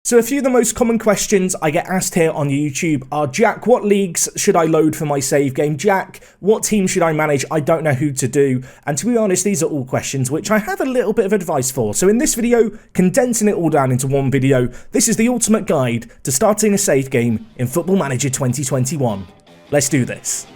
So a few of the most common questions I get asked here on YouTube are, Jack, what leagues should I load for my save game? Jack, what team should I manage? I don't know who to do. And to be honest, these are all questions which I have a little bit of advice for. So in this video, condensing it all down into one video, this is the ultimate guide to starting a save game in Football Manager 2021. Let's do this.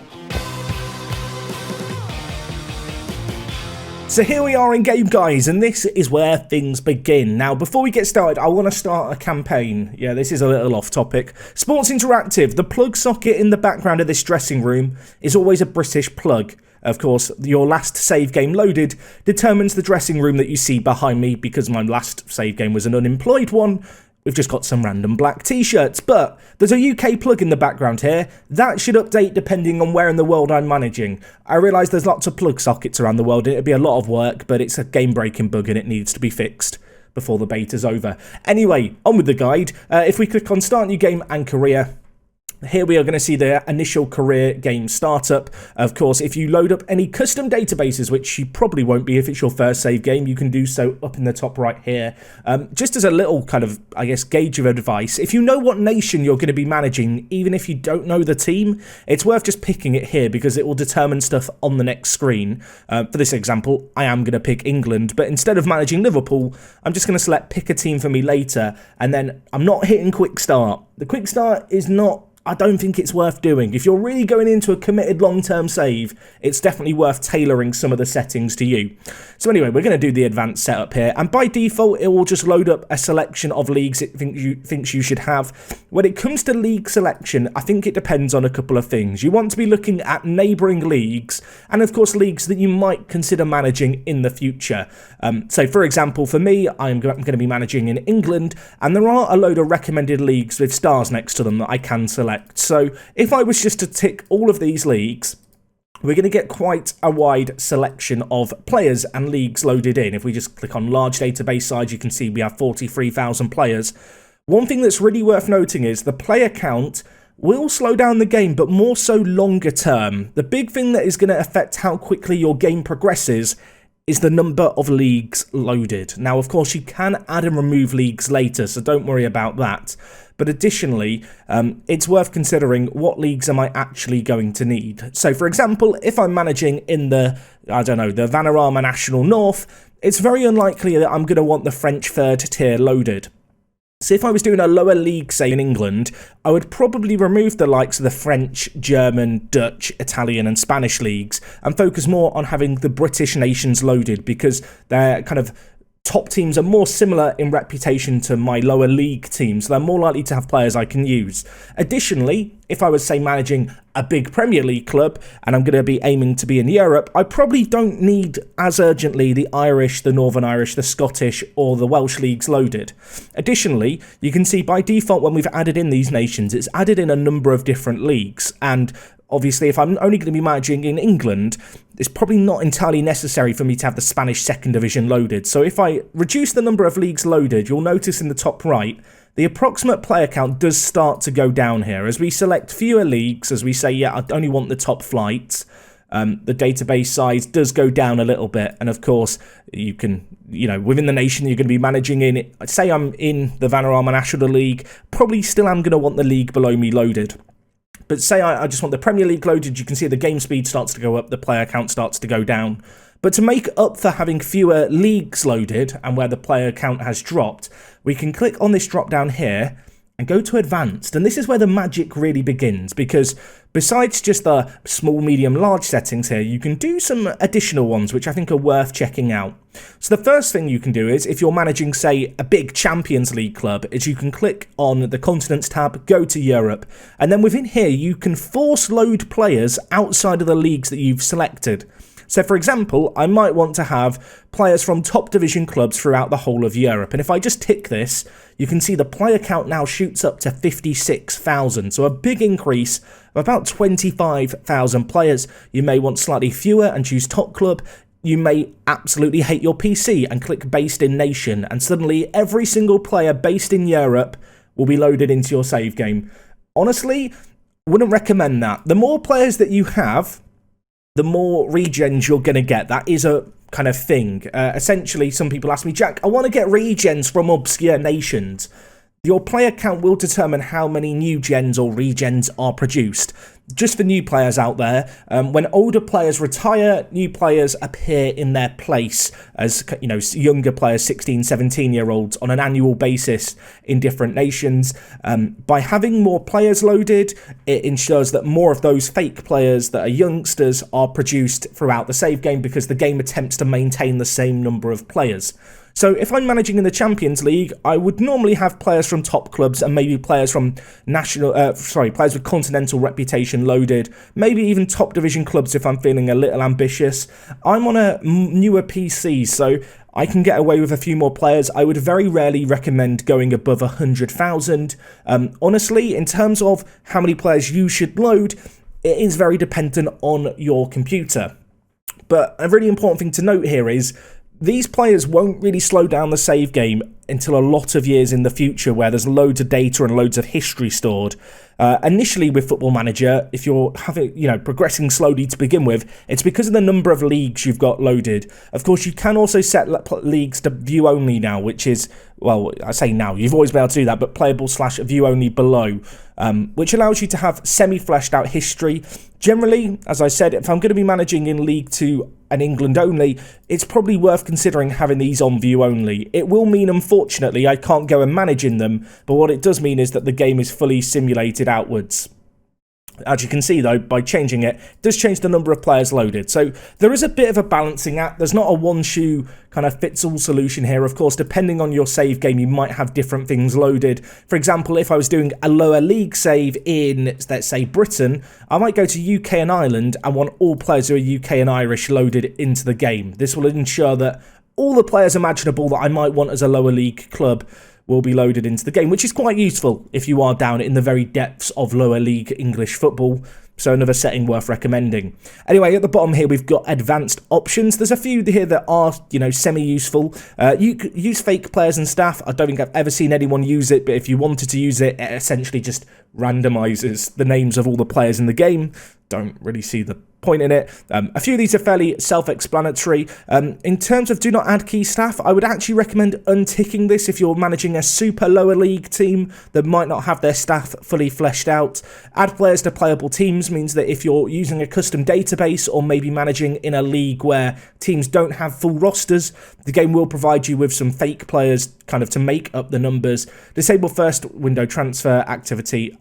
So here we are in game, guys, and this is where things begin. Now, before we get started, I want to start a campaign. Yeah, this is a little off topic. Sports Interactive, the plug socket in the background of this dressing room is always a British plug. Of course, your last save game loaded determines the dressing room that you see behind me, because my last save game was an unemployed one. We've just got some random black t-shirts, but there's a UK plug in the background here. That should update depending on where in the world I'm managing. I realise there's lots of plug sockets around the world. It'd be a lot of work, but it's a game-breaking bug and it needs to be fixed before the beta's over. Anyway, on with the guide. If we click on Start New Game and Career, here we are going to see the initial career game startup. Of course, if you load up any custom databases, which you probably won't be if it's your first save game, you can do so up in the top right here. Just as a little kind of, I guess, gauge of advice, if you know what nation you're going to be managing, even if you don't know the team, it's worth just picking it here because it will determine stuff on the next screen. For this example, I am going to pick England, but instead of managing Liverpool, I'm just going to select pick a team for me later, and then I'm not hitting quick start. The quick start is not, I don't think it's worth doing. If you're really going into a committed long-term save, it's definitely worth tailoring some of the settings to you. So anyway, we're going to do the advanced setup here, and by default, it will just load up a selection of leagues it thinks you should have. When it comes to league selection, I think it depends on a couple of things. You want to be looking at neighbouring leagues, and of course leagues that you might consider managing in the future. So for example, for me, I'm going to be managing in England, and there are a load of recommended leagues with stars next to them that I can select. So if I was just to tick all of these leagues, we're going to get quite a wide selection of players and leagues loaded in. If we just click on large database size, you can see we have 43,000 players. One thing that's really worth noting is the player count will slow down the game, but more so longer term. The big thing that is going to affect how quickly your game progresses is the number of leagues loaded. Now, of course, you can add and remove leagues later, so don't worry about that. But additionally, it's worth considering what leagues am I actually going to need. So, for example, if I'm managing in the Vanarama National North, it's very unlikely that I'm going to want the French third tier loaded. So if I was doing a lower league, say in England, I would probably remove the likes of the French, German, Dutch, Italian and Spanish leagues and focus more on having the British nations loaded, because they're kind of top teams are more similar in reputation to my lower league teams. They're more likely to have players I can use. Additionally, if I was, say, managing a big Premier League club and I'm going to be aiming to be in Europe, I probably don't need as urgently the Irish, the Northern Irish, the Scottish or the Welsh leagues loaded. Additionally, you can see by default when we've added in these nations, it's added in a number of different leagues, and obviously, if I'm only going to be managing in England, it's probably not entirely necessary for me to have the Spanish second division loaded. So if I reduce the number of leagues loaded, you'll notice in the top right, the approximate player count does start to go down here. As we select fewer leagues, as we say, yeah, I only want the top flights, the database size does go down a little bit. And of course, you can, within the nation you're going to be managing in, say I'm in the Vanarama National League, probably still am going to want the league below me loaded. But say I just want the Premier League loaded, you can see the game speed starts to go up, the player count starts to go down. But to make up for having fewer leagues loaded and where the player count has dropped, we can click on this drop down here and go to advanced. And this is where the magic really begins, because besides just the small, medium, large settings here, you can do some additional ones which I think are worth checking out. So the first thing you can do is, if you're managing, say, a big Champions League club, is you can click on the Continents tab, go to Europe, and then within here you can force load players outside of the leagues that you've selected. So, for example, I might want to have players from top division clubs throughout the whole of Europe. And if I just tick this, you can see the player count now shoots up to 56,000. So a big increase of about 25,000 players. You may want slightly fewer and choose top club. You may absolutely hate your PC and click based in nation. And suddenly every single player based in Europe will be loaded into your save game. Honestly, wouldn't recommend that. The more players that you have, the more regens you're going to get. That is a kind of thing. Essentially, some people ask me, Jack, I want to get regens from obscure nations. Your player count will determine how many new gens or regens are produced. Just for new players out there, when older players retire, new players appear in their place as, you know, younger players, 16, 17-year-olds, on an annual basis in different nations. By having more players loaded, it ensures that more of those fake players that are youngsters are produced throughout the save game, because the game attempts to maintain the same number of players. So if I'm managing in the Champions League, I would normally have players from top clubs and maybe players from players with continental reputation loaded, maybe even top division clubs if I'm feeling a little ambitious. I'm on a newer PC, so I can get away with a few more players. I would very rarely recommend going above 100,000. Honestly, in terms of how many players you should load, it is very dependent on your computer. But a really important thing to note here is these players won't really slow down the save game until a lot of years in the future, where there's loads of data and loads of history stored. Initially with Football Manager, if you're progressing slowly to begin with, it's because of the number of leagues you've got loaded. Of course, you can also set leagues to view only now, which is, well, I say now, you've always been able to do that, but playable / view only below, which allows you to have semi-fleshed out history. Generally, as I said, if I'm going to be managing in League 2 and England only, it's probably worth considering having these on view only. It will mean, unfortunately, I can't go and manage in them, but what it does mean is that the game is fully simulated outwards. As you can see, though, by changing it, it does change the number of players loaded. So there is a bit of a balancing act. There's not a one-shoe kind of fits-all solution here. Of course, depending on your save game, you might have different things loaded. For example, if I was doing a lower league save in, let's say, Britain, I might go to UK and Ireland and want all players who are UK and Irish loaded into the game. This will ensure that all the players imaginable that I might want as a lower league club will be loaded into the game, which is quite useful if you are down in the very depths of lower league English football. So another setting worth recommending. Anyway, at the bottom here, we've got advanced options. There's a few here that are, semi-useful. You could use fake players and staff. I don't think I've ever seen anyone use it, but if you wanted to use it, it essentially just randomizes the names of all the players in the game. Don't really see the point in it. A few of these are fairly self-explanatory. In terms of do not add key staff, I would actually recommend unticking this if you're managing a super lower league team that might not have their staff fully fleshed out. Add players to playable teams means that if you're using a custom database or maybe managing in a league where teams don't have full rosters, the game will provide you with some fake players kind of to make up the numbers. Disable first window transfer activity.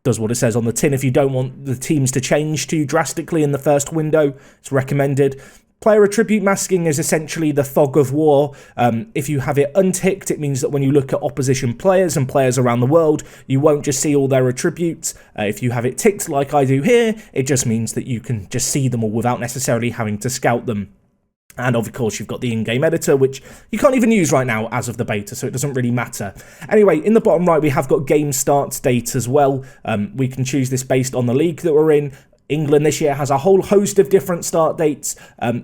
Does what it says on the tin. If you don't want the teams to change too drastically in the first window, it's recommended. Player attribute masking is essentially the fog of war. If you have it unticked, it means that when you look at opposition players and players around the world, you won't just see all their attributes. If you have it ticked like I do here, it just means that you can just see them all without necessarily having to scout them. And of course, you've got the in-game editor, which you can't even use right now as of the beta, so it doesn't really matter. Anyway, in the bottom right, we have got game start date as well. We can choose this based on the league that we're in. England this year has a whole host of different start dates.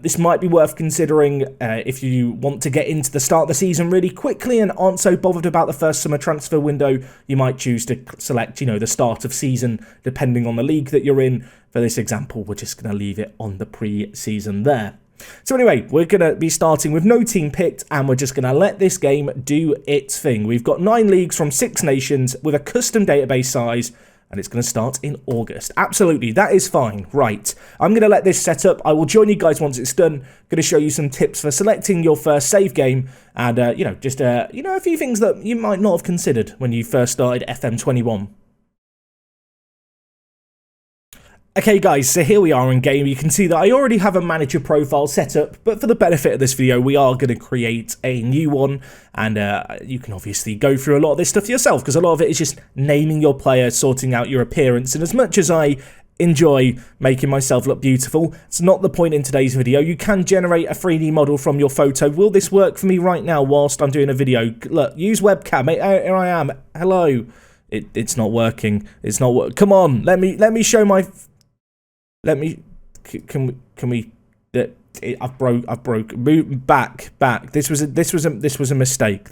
This might be worth considering if you want to get into the start of the season really quickly and aren't so bothered about the first summer transfer window. You might choose to select, the start of season, depending on the league that you're in. For this example, we're just going to leave it on the pre-season there. So anyway, we're going to be starting with no team picked, and we're just going to let this game do its thing. We've got 9 leagues from 6 nations with a custom database size, and it's going to start in August. Absolutely, that is fine. Right, I'm going to let this set up. I will join you guys once it's done. I'm going to show you some tips for selecting your first save game, and, a few things that you might not have considered when you first started FM21. Okay guys, so here we are in game. You can see that I already have a manager profile set up, but for the benefit of this video, we are going to create a new one, and you can obviously go through a lot of this stuff yourself, because a lot of it is just naming your player, sorting out your appearance, and as much as I enjoy making myself look beautiful, it's not the point in today's video. You can generate a 3D model from your photo. Will this work for me right now whilst I'm doing a video? Look, use webcam. Here I am. Hello. It's not working. It's not working. Come on, let me show my... Can we? I've broke. Move back. This was a mistake.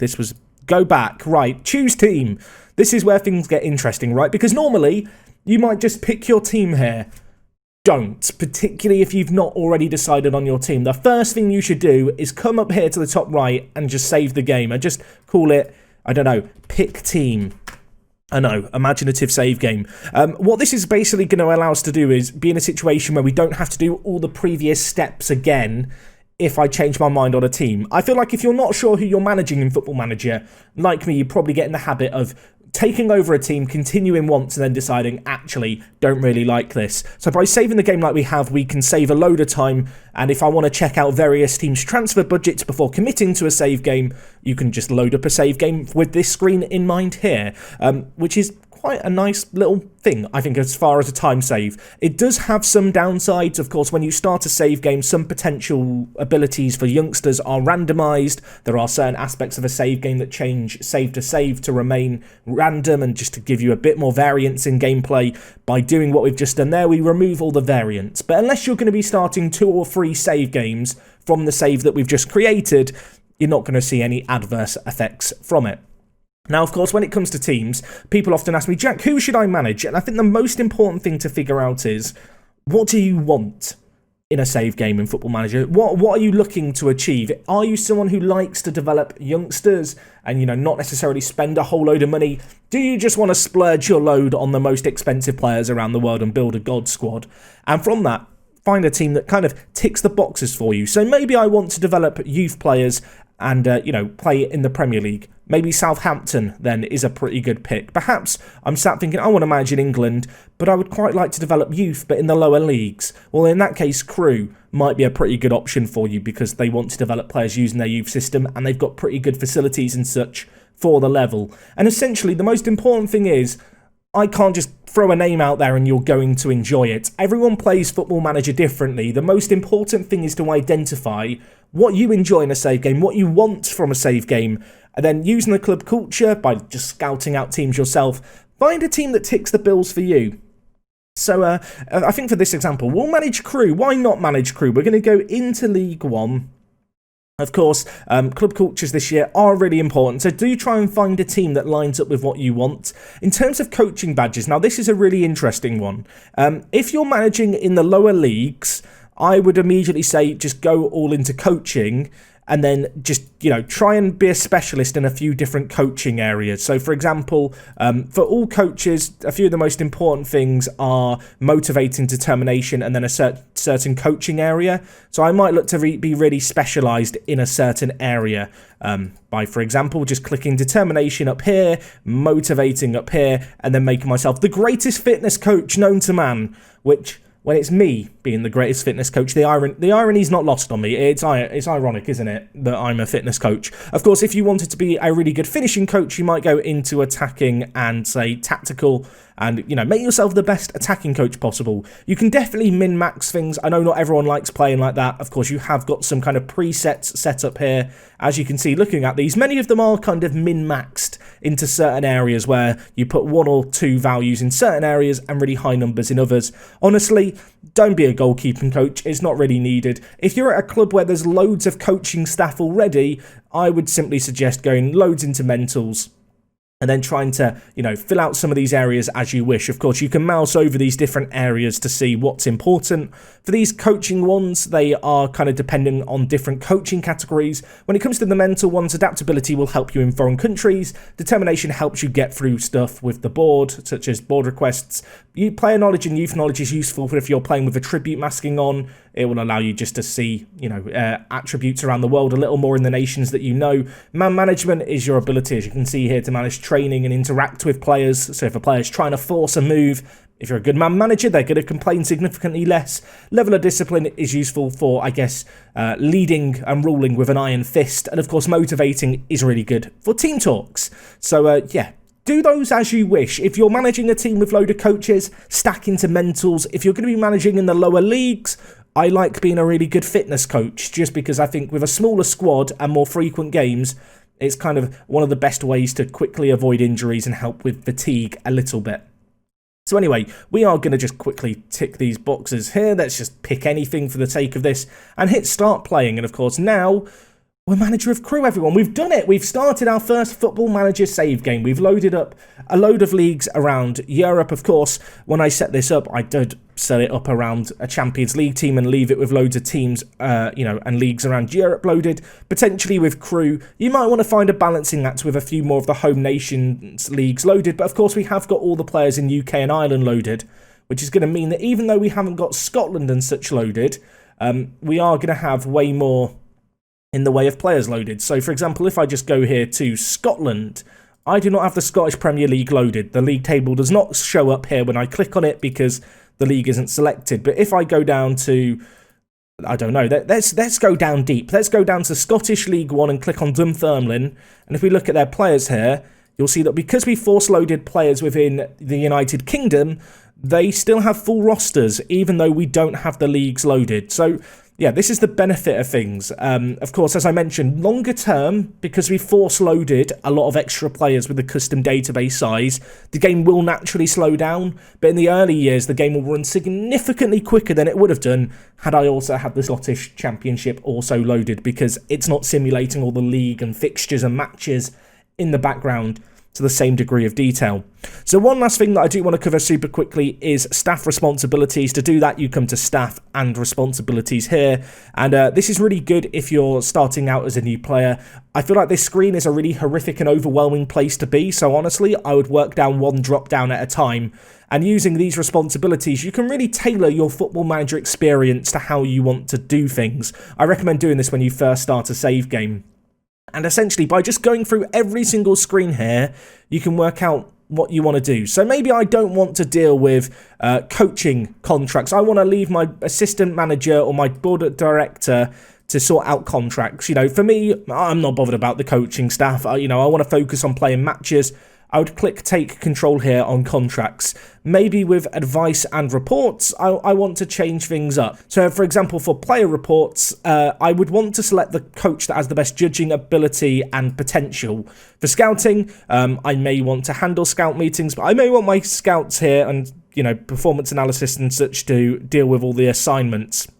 Go back. Right. Choose team. This is where things get interesting, right? Because normally you might just pick your team here. Don't, particularly if you've not already decided on your team. The first thing you should do is come up here to the top right and just save the game and just call it I don't know, pick team. I know, imaginative save game. What this is basically going to allow us to do is be in a situation where we don't have to do all the previous steps again if I change my mind on a team. I feel like if you're not sure who you're managing in Football Manager, like me, you probably get in the habit of taking over a team, continuing once, and then deciding, actually, don't really like this. So by saving the game like we have, we can save a load of time, and if I want to check out various teams' transfer budgets before committing to a save game, you can just load up a save game with this screen in mind here, which is quite a nice little thing, I think, as far as a time save. It does have some downsides. Of course, when you start a save game, some potential abilities for youngsters are randomized. There are certain aspects of a save game that change save to save to remain random and just to give you a bit more variance in gameplay. By doing what we've just done there, we remove all the variance. But unless you're going to be starting 2 or 3 save games from the save that we've just created, you're not going to see any adverse effects from it. Now, of course, when it comes to teams, people often ask me, Jack, who should I manage? And I think the most important thing to figure out is, what do you want in a save game in Football Manager? What are you looking to achieve? Are you someone who likes to develop youngsters and, you know, not necessarily spend a whole load of money? Do you just want to splurge your load on the most expensive players around the world and build a god squad? And from that, find a team that kind of ticks the boxes for you. So maybe I want to develop youth players and, play in the Premier League. Maybe Southampton, then, is a pretty good pick. Perhaps I'm sat thinking, I want to manage in England, but I would quite like to develop youth, but in the lower leagues. Well, in that case, Crew might be a pretty good option for you because they want to develop players using their youth system, and they've got pretty good facilities and such for the level. And essentially, the most important thing is, I can't just throw a name out there and you're going to enjoy it. Everyone plays Football Manager differently. The most important thing is to identify what you enjoy in a save game, what you want from a save game, and then using the club culture by just scouting out teams yourself, find a team that ticks the bills for you. So I think for this example, we'll manage Crew. Why not manage Crew? We're going to go into League One. Of course, club cultures this year are really important, so do try and find a team that lines up with what you want. In terms of coaching badges, now this is a really interesting one. If you're managing in the lower leagues, I would immediately say just go all into coaching and then just, try and be a specialist in a few different coaching areas. So, for example, for all coaches, a few of the most important things are motivating, determination, and then a certain coaching area. So I might look to be really specialised in a certain area by, for example, just clicking determination up here, motivating up here, and then making myself the greatest fitness coach known to man, which, when it's me being the greatest fitness coach, the irony's not lost on me. It's ironic, isn't it, that I'm a fitness coach. Of course, if you wanted to be a really good finishing coach, you might go into attacking and, say, tactical, and, make yourself the best attacking coach possible. You can definitely min-max things. I know not everyone likes playing like that. Of course, you have got some kind of presets set up here. As you can see, looking at these, many of them are kind of min-maxed into certain areas where you put 1 or 2 values in certain areas and really high numbers in others. Honestly, don't be a goalkeeping coach. It's not really needed. If you're at a club where there's loads of coaching staff already, I would simply suggest going loads into mentals and then trying to, fill out some of these areas as you wish. Of course, you can mouse over these different areas to see what's important. For these coaching ones, they are kind of dependent on different coaching categories. When it comes to the mental ones, adaptability will help you in foreign countries. Determination helps you get through stuff with the board, such as board requests. Player knowledge and youth knowledge is useful if you're playing with attribute masking on. It will allow you just to see, attributes around the world a little more in the nations that you know. Man management is your ability, as you can see here, to manage training and interact with players. So if a player's trying to force a move, if you're a good man manager, they're going to complain significantly less. Level of discipline is useful for, leading and ruling with an iron fist. And of course, motivating is really good for team talks. So, do those as you wish. If you're managing a team with load of coaches, stack into mentals. If you're going to be managing in the lower leagues, I like being a really good fitness coach, just because I think with a smaller squad and more frequent games, it's kind of one of the best ways to quickly avoid injuries and help with fatigue a little bit. So anyway, we are going to just quickly tick these boxes here. Let's just pick anything for the sake of this and hit start playing. And of course, now we're manager of Crew, everyone. We've done it. We've started our first Football Manager save game. We've loaded up a load of leagues around Europe. Of course, when I set this up, I did set it up around a Champions League team and leave it with loads of teams, and leagues around Europe loaded, potentially with crew. You might want to find a balancing act with a few more of the home nations leagues loaded, but of course we have got all the players in UK and Ireland loaded, which is going to mean that even though we haven't got Scotland and such loaded, we are going to have way more in the way of players loaded. So, for example, if I just go here to Scotland, I do not have the Scottish Premier League loaded. The league table does not show up here when I click on it because the league isn't selected. But if I go down to, I don't know, let's go down deep. Let's go down to Scottish League 1 and click on Dunfermline. And if we look at their players here, you'll see that because we force-loaded players within the United Kingdom, they still have full rosters, even though we don't have the leagues loaded. So, yeah, this is the benefit of things. Of course, as I mentioned, longer term, because we force-loaded a lot of extra players with the custom database size, the game will naturally slow down. But in the early years, the game will run significantly quicker than it would have done had I also had the Scottish Championship also loaded, because it's not simulating all the league and fixtures and matches in the background to the same degree of detail. So one last thing that I do want to cover super quickly is staff responsibilities. To do that, you come to staff and responsibilities here. And this is really good if you're starting out as a new player. I feel like this screen is a really horrific and overwhelming place to be. So honestly, I would work down one drop down at a time. And using these responsibilities, you can really tailor your Football Manager experience to how you want to do things. I recommend doing this when you first start a save game. And essentially, by just going through every single screen here, you can work out what you want to do. So maybe I don't want to deal with coaching contracts. I want to leave my assistant manager or my board director to sort out contracts. You know, for me, I'm not bothered about the coaching staff. I want to focus on playing matches. I would click take control here on contracts. Maybe with advice and reports, I want to change things up. So for example, for player reports, I would want to select the coach that has the best judging ability and potential. For scouting, I may want to handle scout meetings, but I may want my scouts here and, performance analysis and such to deal with all the assignments.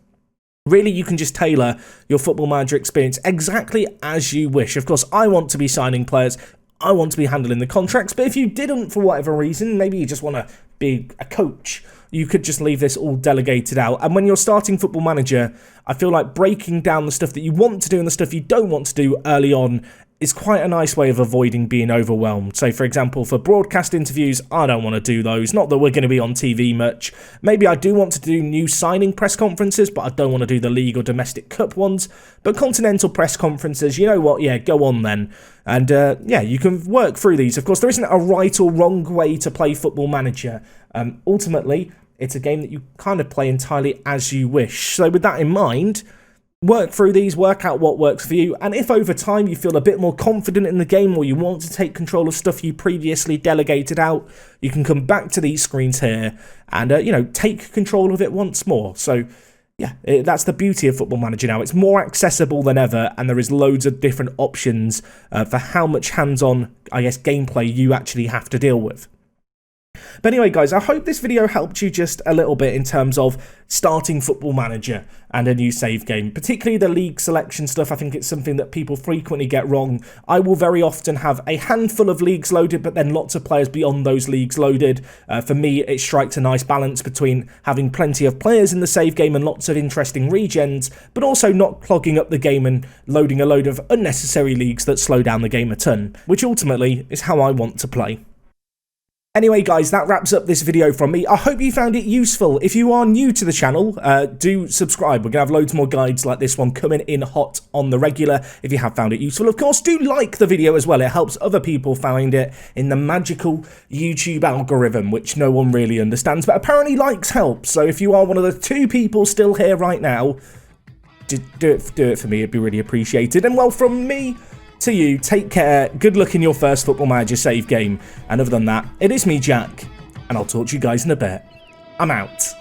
Really, you can just tailor your Football Manager experience exactly as you wish. Of course, I want to be signing players. I want to be handling the contracts, but if you didn't for whatever reason, maybe you just want to be a coach, you could just leave this all delegated out. And when you're starting Football Manager, I feel like breaking down the stuff that you want to do and the stuff you don't want to do early on is quite a nice way of avoiding being overwhelmed. So, for example, for broadcast interviews, I don't want to do those. Not that we're going to be on TV much. Maybe I do want to do new signing press conferences, but I don't want to do the league or domestic cup ones. But continental press conferences, you know what? Yeah, go on then. And, you can work through these. Of course, there isn't a right or wrong way to play Football Manager. Ultimately, it's a game that you kind of play entirely as you wish. So with that in mind, work through these, work out what works for you, and if over time you feel a bit more confident in the game or you want to take control of stuff you previously delegated out, you can come back to these screens here and, take control of it once more. So, yeah, that's the beauty of Football Manager now. It's more accessible than ever, and there is loads of different options for how much hands-on, gameplay you actually have to deal with. But anyway, guys, I hope this video helped you just a little bit in terms of starting Football Manager and a new save game. Particularly the league selection stuff, I think it's something that people frequently get wrong. I will very often have a handful of leagues loaded, but then lots of players beyond those leagues loaded. For me, it strikes a nice balance between having plenty of players in the save game and lots of interesting regens, but also not clogging up the game and loading a load of unnecessary leagues that slow down the game a ton, which ultimately is how I want to play. Anyway, guys, that wraps up this video from me. I hope you found it useful. If you are new to the channel, do subscribe. We're going to have loads more guides like this one coming in hot on the regular if you have found it useful. Of course, do like the video as well. It helps other people find it in the magical YouTube algorithm, which no one really understands, but apparently likes help. So if you are one of the 2 people still here right now, just do it for me. It'd be really appreciated. And well, from me to you, take care, good luck in your first Football Manager save game, and other than that, it is me, Jack, and I'll talk to you guys in a bit. I'm out.